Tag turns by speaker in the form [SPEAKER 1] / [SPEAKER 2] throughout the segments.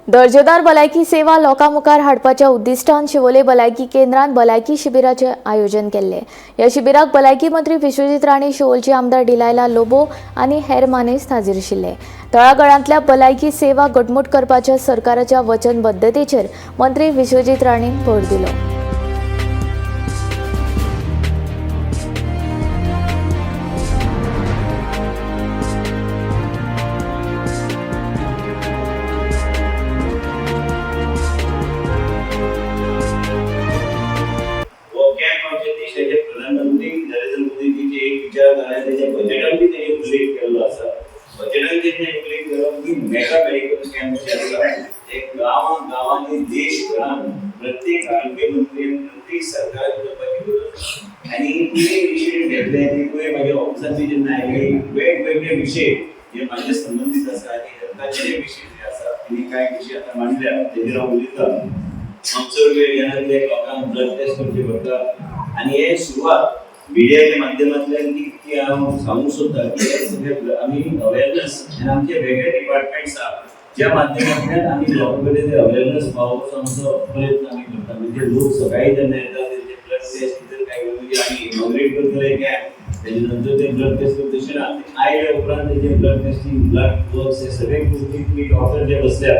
[SPEAKER 1] दर्जेदार भलायकी सेवा लोकांमुखार हाडपाच्या उद्दिष्टान शिवोले भलायकी केंद्रात भलायकी शिबिराचे आयोजन केले। या शिबिराक भलायकी मंत्री विश्वजीत राणे, शिवोलचे आमदार डिलायला लोबो आनी हेर मानेस्त हाजीर आशिल्ले। तळागाळांतल्या भलायकी सेवा घटमूट करपाच्या सरकाराच्या वचनबद्धतेचेर मंत्री विश्वजीत राणेन भर दिलो।
[SPEAKER 2] प्रधानमंत्री नरेंद्र मोदीजीचे एक विचारधारा त्याच्या बजेटामध्ये त्यांनी उल्लेख केलेला असा। बजेटामध्ये त्यांनी उल्लेख केला की मेगा मेडिकल कॅम्प जे असतात एक गावांनी देशभरात प्रत्येक आरोग्य मंत्री प्रत्येक सरकार करपाची गरज आणि ते विषय घेतले ते माझ्या ऑफिसाचे जेन्ना आयले वेगवेगळे विषय जे माझे संबंधित आसा आणि हेल्थाचे विषय जे आसा आणि काय विषय आता मांडल्या तेजेर हांव उलयता। आमचो वेळ येणारे लोकांक ब्लड टेस्ट करचे पडटा आणि हे सुरुवात मीडियाच्या माध्यमांतल्यान की हांव सांगूंक सोदता की हे सगळे आमी अवेअरनेस आनी आमचे वेगळे डिपार्टमेंट्स आसा ज्या माध्यमांतल्यान आमी लोकां कडेन ते अवेअरनेस पावोवपाचो आमचो प्रयत्न आमी करता। म्हणजे लोक सकाळी जेन्ना येता तेंचे ब्लड टेस्ट भितर काय म्हणजे आमी इनॉग्रेट करतले कॅम्प तेजे नंतर ते ब्लड टेस्ट करतले ना आयले उपरांत तेजे ब्लड टेस्टिंग ब्लड वर्क्स हे सगळे गोष्टी डॉक्टर जे बसल्या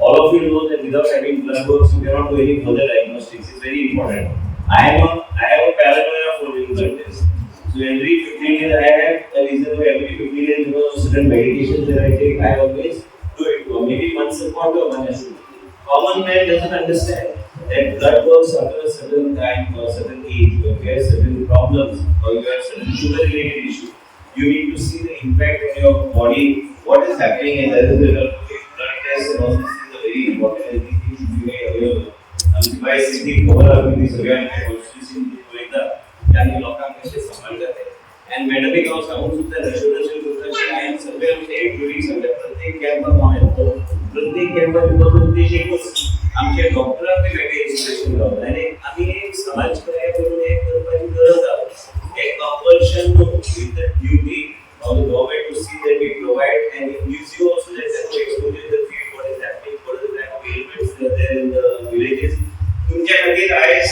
[SPEAKER 2] all of you know that without having blood works you cannot do any further diagnostics. It's very important. I have a paranoia for doing blood tests. So every 15 days I have a reason why every 15 days because of certain medications that I take I always do it. Or maybe once a quarter one has to. Common man doesn't understand that blood works after a certain time or a certain age or you have certain problems or you have certain sugar related issue. You need to see the impact on your body, what is happening and that is the blood test and all this. Very important and these things should be very available. And by sitting over with this again, I constitution होईता त्यांनी लोकांना कसे सांभाळ जाते and madam एक सांगून सुद्धा residential protection आहे सगळे आमचे एक्टिव्हिटी सगळे प्रत्येक कॅम्पात आम्ही येतो प्रत्येक कॅम्पात उद्देश एकच आमचे डॉक्टरांनी वेगळे इन्स्ट्रक्शन लावतात आणि आम्ही एक समाज कार्य करून एक करपाची गरज आहे एक compulsion with the duty of the government to see that we provide and it gives you also that exposure to the field what is happening what are the type of ailments that are there in the villages तुमच्या खातीर आयज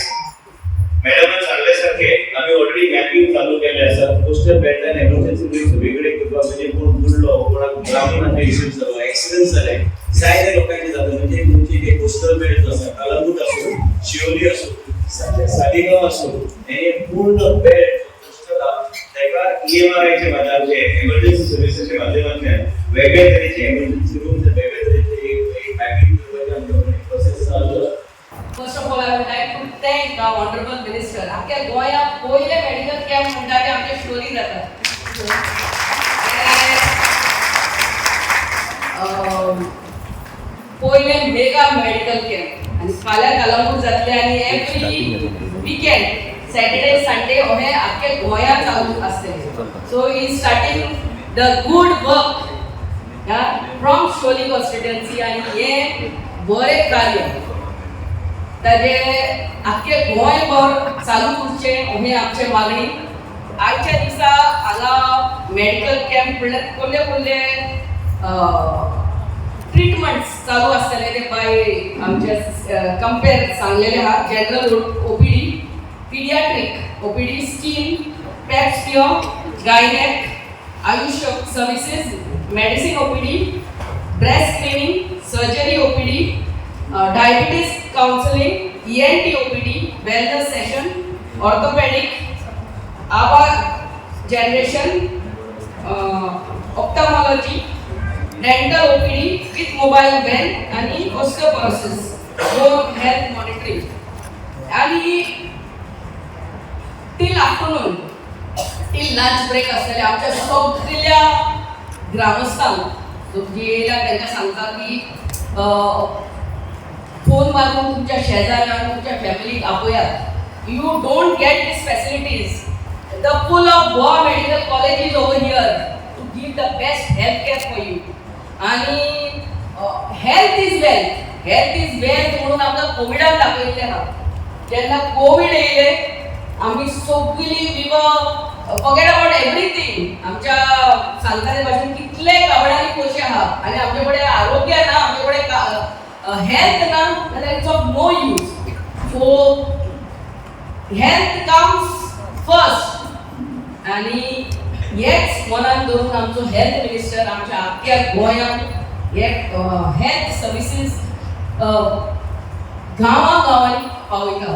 [SPEAKER 2] madam सांगल्यासारखे आम्ही already mapping चालू केले आसा postal belt आणि emergency BRICS वेगळे करपाक म्हणजे कोण बुडलो कोणाक ग्रामीण इश्यू जालो ऍक्सिडेंट जाले जायते लोकांचे जाता म्हणजे तुमची जे पोस्टल बेल्ट आसा कलंगूट असो शिवोली असो सालिगांव असो हे पूर्ण बेल्ट EMRIचे माध्यमातून इमर्जन्सी सर्व्हिसेसच्या माध्यमातून वेगळ्या तऱ्हेचे इमर्जन्सी रूम्स वेगळ्या तऱ्हेचे एक पॅकिंग करपाचे आमचे प्रोसेस चालू आसा।
[SPEAKER 3] First of all, I would like to thank our honorable minister. आख्या गोंयांत पयले मेडिकल कॅम्प म्हणटा ते आमचे शिवोली जातात। पयले मेगा मेडिकल कॅम्प आनी फाल्यां कलंगूट जातले आनी एवरी वीकेंड Saturday, Sunday, ओहे आख्या गोंयांत चालू आसतले। So he is starting the good work from Sholi constituency आणि हे बरे कार्य ताजे आख्खे गोंयभर चालू उरचे ओहे आमचे मागणी। आजच्या दिसा हांगा मेडिकल कॅम्प कोल्हे ट्रीटमेंट्स चालू आसतले ते बाय आमचे कंपेर सांगलेले आहा general OPD pediatric OPD, skin, pap smear, gynec, Ayush services, medicine OPD, breast screening, surgery OPD, diabetes counseling, ENT OPD, wellness session, orthopedic, ABA generation, ophthalmology, dental OPD with mobile van and osteoporosis, bone health monitoring. And till afternoon, till lunch break असलेले आमच्या सगळ्या ग्रामस्थांक जे येयला तांकां सांगता की phone मारून तुमच्या शेजाऱ्यांक तुमच्या फॅमिलीक आपयात you don't get this facilities the full of Goa medical college is over here to give the best health care for you आणि हेल्थ इज वेल्थ म्हणून आमकां कोविडान दाखयल्लें आहा जेन्ना कोविड येयले आम्ही सगळी फॉरगेट अबाउट एवरीथिंग आमच्या सांगताले भाशेन कितले काबडांनी पयशे आहा आणि आमचे कडेन आरोग्य ना आमचे कडेन हेल्थ ना जाल्यार it's of no use. So health comes first आणि हेच मनात दवरून आमचो हेल्थ मिनिस्टर आमच्या आख्या गोंयांत हे हेल्थ सर्विसीस गांवांनी पावयता.